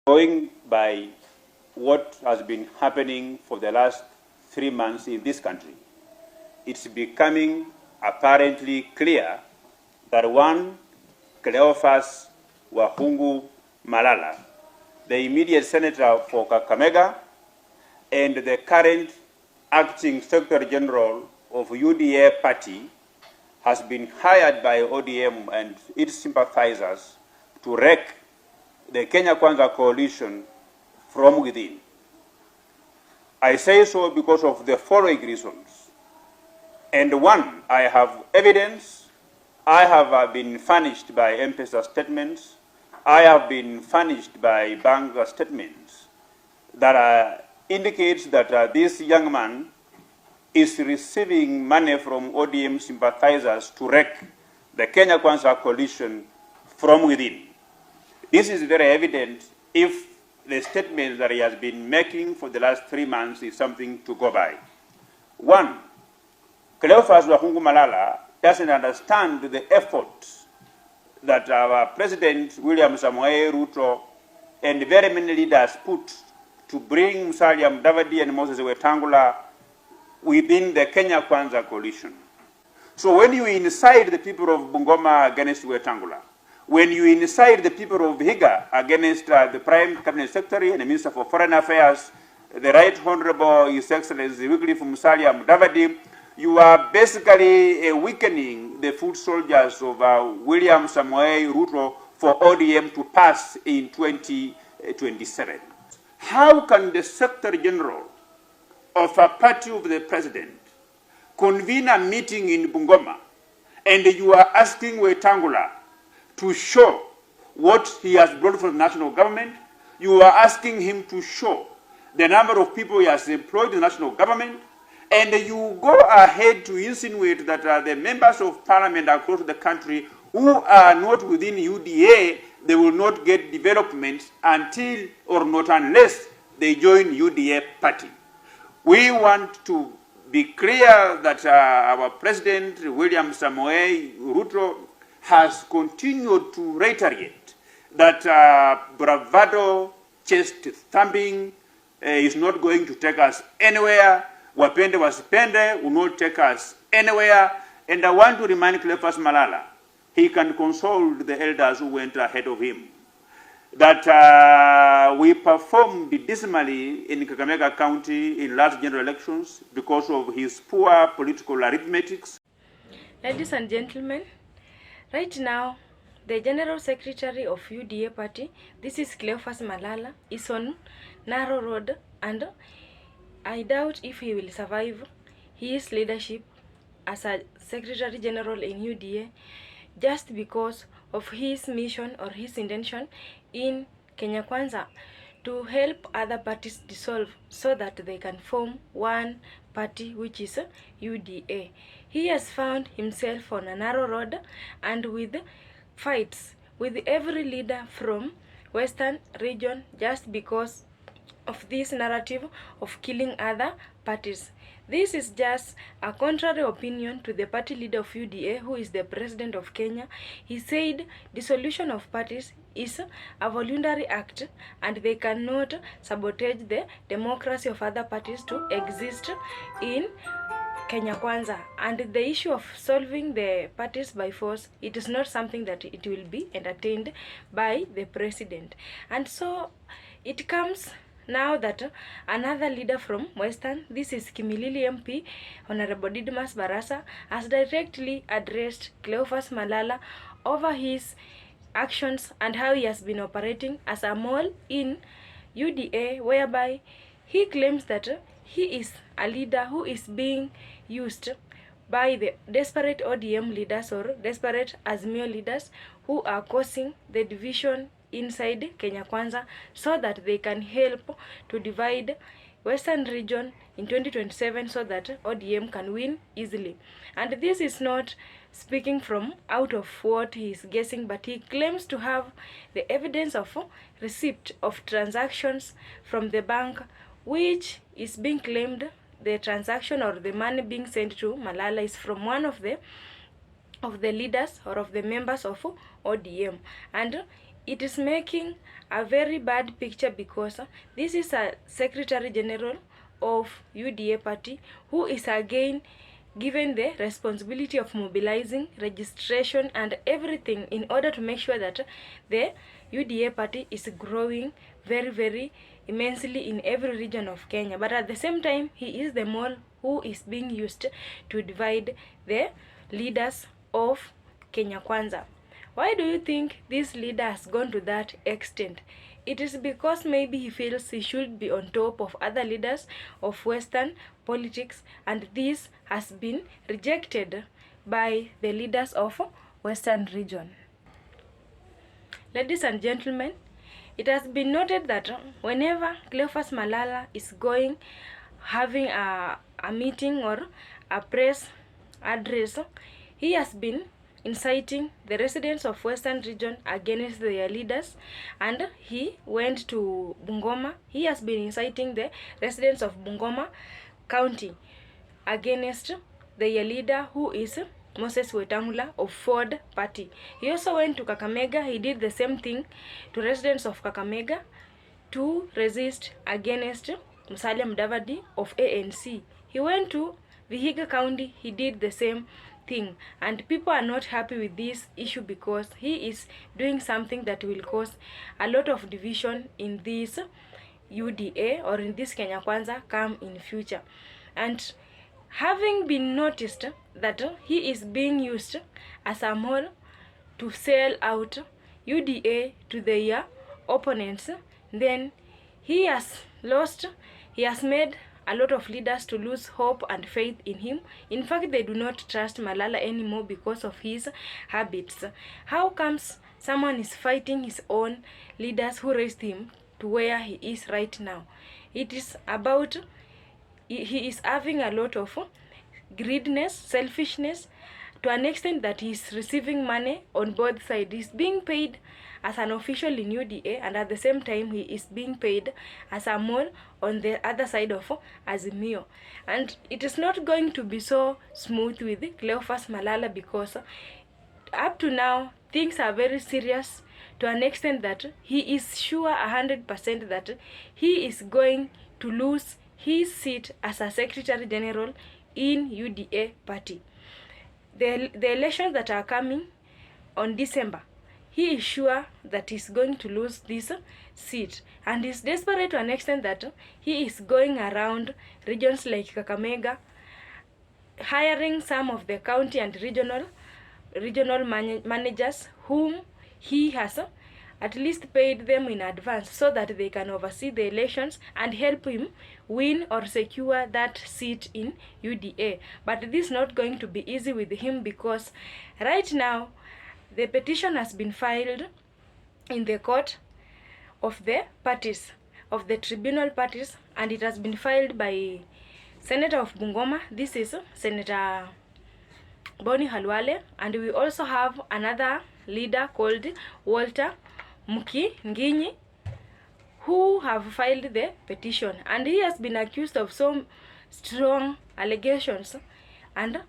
Going by what has been happening for the last 3 months in this country, it's becoming apparently clear that one Cleophas Malala, the immediate senator for Kakamega and the current acting Secretary General of UDA party, has been hired by ODM and its sympathizers to wreck the Kenya Kwanza coalition from within. I say so because of the following reasons. And one, I have evidence. I have been furnished by M-Pesa statements. I have been furnished by bank statements that indicates that this young man is receiving money from ODM sympathizers to wreck the Kenya Kwanza coalition from within. This is very evident if the statements that he has been making for the last 3 months is something to go by. One, Cleophas Malala doesn't understand the efforts that our President William Samoei Ruto and very many leaders put to bring Musalia Mudavadi and Moses Wetangula within the Kenya Kwanza coalition. So when you incite the people of Bungoma against Wetangula, when you incite the people of Higa against the Prime Cabinet Secretary and the Minister for Foreign Affairs, the Right Honorable His Excellency Wycliffe Musalia Mudavadi, you are basically weakening the foot soldiers of William Samoei Ruto for ODM to pass in 2027. How can the Secretary General of a party of the President convene a meeting in Bungoma and you are asking Wetangula to show what he has brought for the national government? You are asking him to show the number of people he has employed in the national government, and you go ahead to insinuate that the members of parliament across the country who are not within UDA, they will not get development until or not unless they join UDA party. We want to be clear that our President William Samoei Ruto has continued to reiterate that bravado, chest thumping is not going to take us anywhere. Wapende wasipende will not take us anywhere. And I want to remind Cleophas Malala, he can console the elders who went ahead of him, that we performed dismally in Kakamega County in last general elections because of his poor political arithmetics. Ladies and gentlemen, right now, the General Secretary of UDA party, this is Cleophas Malala, is on narrow road, and I doubt if he will survive his leadership as a Secretary General in UDA just because of his mission or his intention in Kenya Kwanza to help other parties dissolve so that they can form one party, which is UDA. He has found himself on a narrow road and with fights with every leader from Western region just because of this narrative of killing other parties. This is just a contrary opinion to the party leader of UDA, who is the President of Kenya. He said dissolution of parties is a voluntary act and they cannot sabotage the democracy of other parties to exist in Kenya Kwanza. And the issue of solving the parties by force, it is not something that it will be entertained by the President. And so it comes now that another leader from Western, this is Kimilili MP, Honorable Didmus Barasa, has directly addressed Cleophas Malala over his actions and how he has been operating as a mole in UDA, whereby he claims that he is a leader who is being used by the desperate ODM leaders or desperate Azimio leaders who are causing the division inside Kenya Kwanza so that they can help to divide Western region in 2027 so that ODM can win easily. And this is not speaking from out of what he is guessing, but he claims to have the evidence of receipt of transactions from the bank, which is being claimed the transaction or the money being sent to Malala is from one of the leaders or of the members of ODM. And it is making a very bad picture because this is a Secretary General of UDA party who is again given the responsibility of mobilizing, registration and everything in order to make sure that the UDA party is growing very, very immensely in every region of Kenya. But at the same time, he is the mole who is being used to divide the leaders of Kenya Kwanza. Why do you think this leader has gone to that extent? It is because maybe he feels he should be on top of other leaders of Western politics, and this has been rejected by the leaders of Western region. Ladies and gentlemen, it has been noted that whenever Cleophas Malala is having a meeting or a press address, he has been inciting the residents of Western region against their leaders, and he went to Bungoma. He has been inciting the residents of Bungoma County against their leader, who is Moses Wetangula of Ford Party. He also went to Kakamega. He did the same thing to residents of Kakamega to resist against Musalia Mudavadi of ANC. He went to Vihiga County. He did the same thing, and people are not happy with this issue because he is doing something that will cause a lot of division in this UDA or in this Kenya Kwanza come in future. And having been noticed that he is being used as a mole to sell out UDA to their opponents, then he has made a lot of leaders to lose hope and faith in him. In fact, they do not trust Malala anymore because of his habits. How comes someone is fighting his own leaders who raised him to where he is right now? It is about he is having a lot of greediness, selfishness, to an extent that he is receiving money on both sides. He's being paid as an official in UDA, and at the same time he is being paid as a mole on the other side of Azimio. And it is not going to be so smooth with Cleophas Malala because up to now things are very serious, to an extent that he is sure 100% that he is going to lose his seat as a Secretary General in UDA party. The elections that are coming on December, he is sure that he's going to lose this seat, and he's desperate to an extent that he is going around regions like Kakamega, hiring some of the county and regional managers whom he has at least paid them in advance so that they can oversee the elections and help him win or secure that seat in UDA. But this is not going to be easy with him because right now the petition has been filed in the court of the parties, of the tribunal parties, and it has been filed by Senator of Bungoma. This is Senator Boni Halwale, and we also have another leader called Walter Muki Nginyi, who have filed the petition, and he has been accused of some strong allegations, and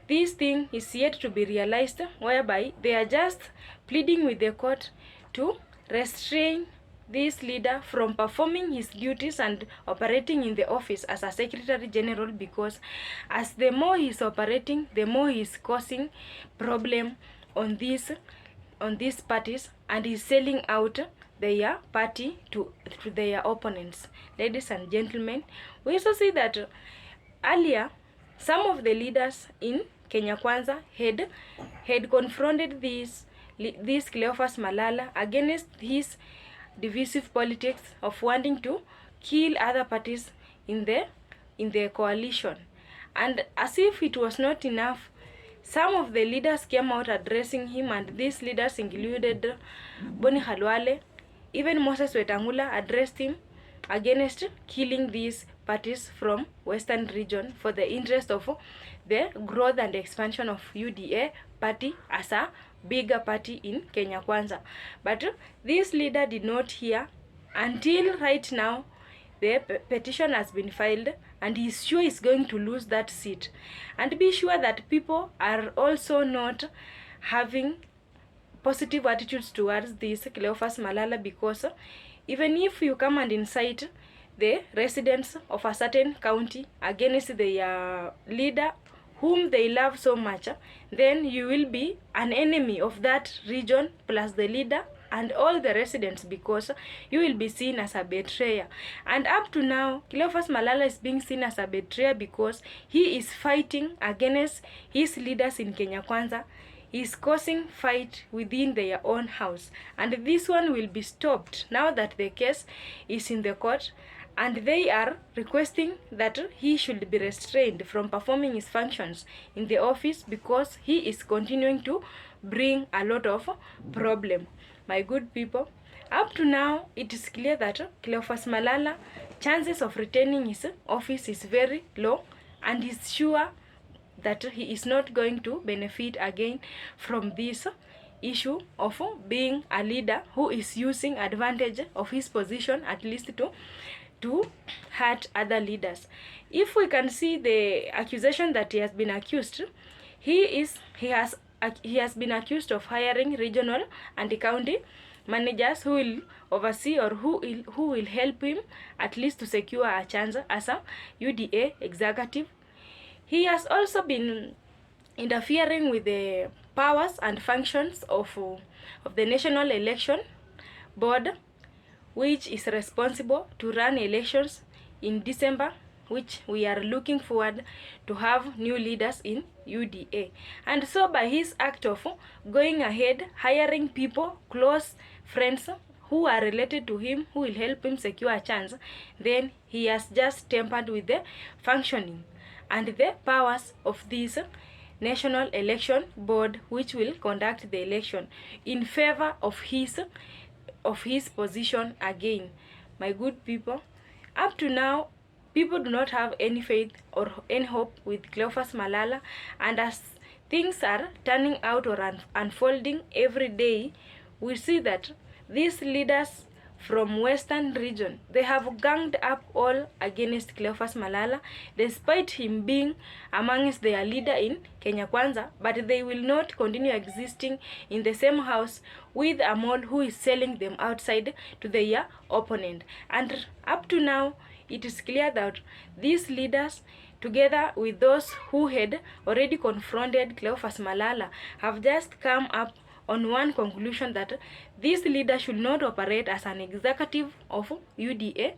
this thing is yet to be realized, whereby they are just pleading with the court to restrain this leader from performing his duties and operating in the office as a Secretary General, because as the more he is operating, the more he is causing problem on these parties, and is selling out their party to their opponents. Ladies and gentlemen, we also see that earlier some of the leaders in Kenya Kwanza had confronted this Cleophas Malala against his divisive politics of wanting to kill other parties in the coalition. And as if it was not enough, some of the leaders came out addressing him, and these leaders included Boni Halwale. Even Moses Wetangula addressed him against killing these parties from Western region for the interest of the growth and expansion of UDA party as a bigger party in Kenya Kwanza. But this leader did not hear until right now the petition has been filed, and he's sure he's going to lose that seat. And be sure that people are also not having positive attitudes towards this Cleophas Malala, because even if you come and incite the residents of a certain county against their leader whom they love so much, then you will be an enemy of that region plus the leader and all the residents, because you will be seen as a betrayer. And up to now, Cleophas Malala is being seen as a betrayer because he is fighting against his leaders in Kenya Kwanza. He is causing fight within their own house, and this one will be stopped now that the case is in the court, and they are requesting that he should be restrained from performing his functions in the office because he is continuing to bring a lot of problem. My good people, up to now, it is clear that Cleophas Malala chances of retaining his office is very low, and is sure that he is not going to benefit again from this issue of being a leader who is using advantage of his position, at least to hurt other leaders. If we can see the accusation that he has been accused, he has been accused of hiring regional and county managers who will oversee or who will help him at least to secure a chance as a UDA executive. He has also been interfering with the powers and functions of the National Election Board, which is responsible to run elections in December, which we are looking forward to have new leaders in UDA. And so by his act of going ahead, hiring people, close friends who are related to him, who will help him secure a chance, then he has just tampered with the functioning and the powers of this National Election Board, which will conduct the election in favor of his position again. My good people, up to now, people do not have any faith or any hope with Cleophas Malala, and as things are turning out or unfolding every day, we see that these leaders from Western region, they have ganged up all against Cleophas Malala, despite him being amongst their leader in Kenya Kwanza, but they will not continue existing in the same house with a mole who is selling them outside to their opponent. And up to now, it is clear that these leaders, together with those who had already confronted Cleophas Malala, have just come up on one conclusion, that this leader should not operate as an executive of UDA,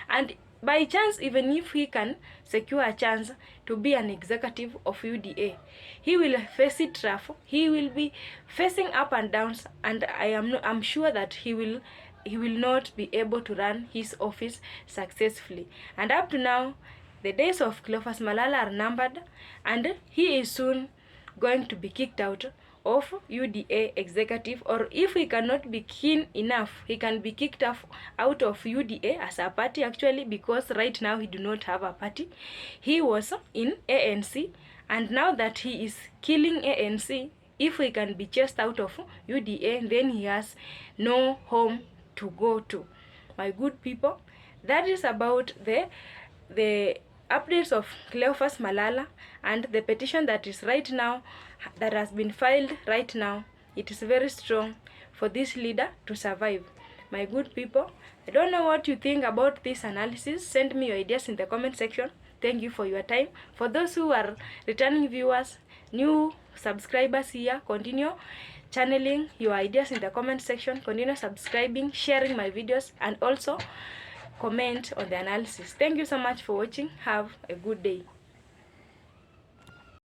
and by chance, even if he can secure a chance to be an executive of UDA, he will face it rough. He will be facing up and downs, and I'm sure that he will not be able to run his office successfully. And up to now, the days of Cleophas Malala are numbered, and he is soon going to be kicked out of UDA executive, or if he cannot be keen enough, he can be kicked out of UDA as a party, actually, because right now he do not have a party. He was in ANC, and now that he is killing ANC, if he can be chased out of UDA, then he has no home to go to. My good people, that is about the updates of Cleophas Malala and the petition that is right now, that has been filed right now. It is very strong for this leader to survive. My good people, I don't know what you think about this analysis. Send me your ideas in the comment section. Thank you for your time. For those who are returning viewers, new subscribers here, continue channeling your ideas in the comment section. Continue subscribing, sharing my videos, and also comment on the analysis. Thank you so much for watching. Have a good day.